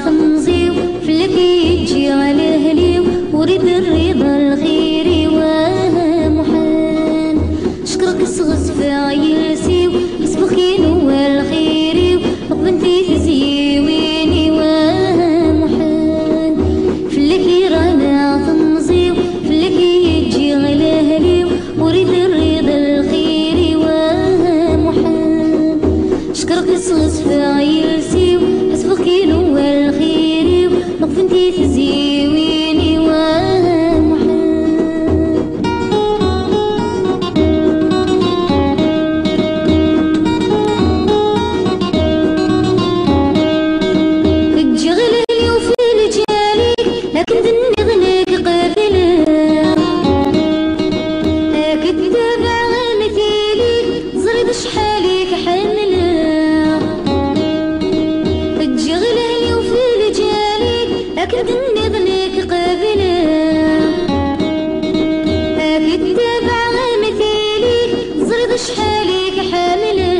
تنزيو فلكي يجي على هليو وريد الرضا الخيري ومحال شكرك صغص في عيلسيو حسبك نوى الخيري وبنتي تزيويني ومحال فلكي رانا تنزيو فلكي يجي على هليو وريد الرضا الخيري ومحال شكرك صغص في عيلسيو حسبك نوى الخيري وبنتي تزيويني شحاليك حمله تجغلي وفي رجالك لكن تنظلك قابله اكيد تابع مثيلك زرد شحاليك حامله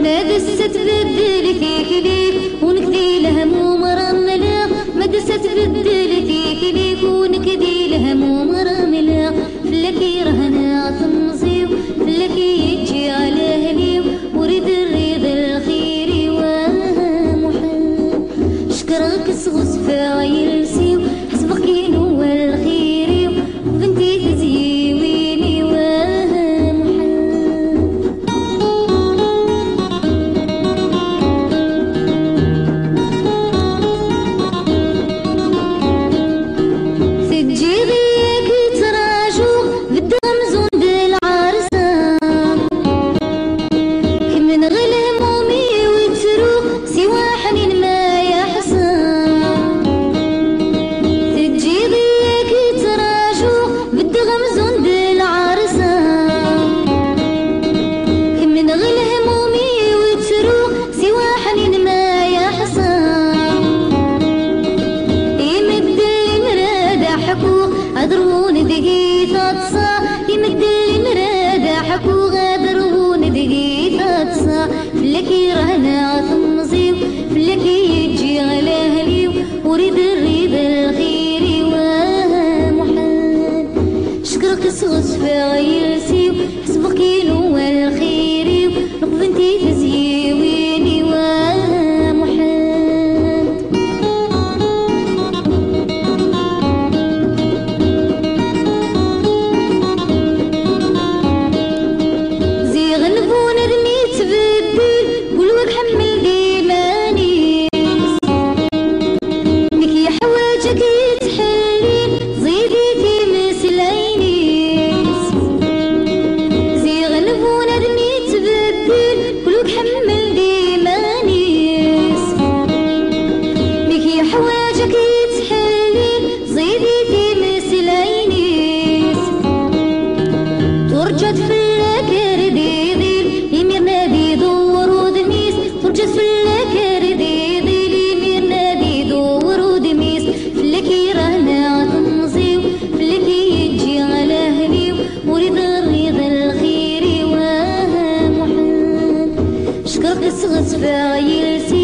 ما دست بدل فيك ليك ونكدي الهموم رمله ما دست بدل فيك ليك ونكدي الهموم رمله فلكي رهنا تنزيو فلكي يجي على هليو وريد الرضا الخيري ومحال شكرك صغص في عيلسيو حسبك نوى الخيري وبنتي تزيويني ومحال سجي غيك تراجو بالدم زون العرسة من غير همومي وتروح سوى حنين ما يحسن تجي ضيق تراجو بالدغم زند العرسة من غير همومي وتروح سوى حنين ما يحسن يمد المراد حقوق أدرون دقيقة تصا يمد المراد حقوق أدرون دقيقة تصا فلكي رهنا تنزيو فلكي يجي على هليو وريد الرضا الخيري ومحال شكرك صغص في عيلسيو حسبك نوى الخيري نقبنتي تزيويني ومحال زي غنبون ردني تبدل قولوك حمل ديمانيس مكي حواجك يتحلي زيدي في مثل عينيس زي غنبون ردني تبدل قولوك حمل ديمانيس مكي حواجك يتحلي زيدي في مثل عينيس ترجت فلك رديديل يمير نادي دور ودميس ترجت فلك رديديل يمير نادي دور ودميس فلكي رانا تنزيو فلكي يجي على هليو وريد الرضا الخيري ومحال شكرك صغص في عيلسي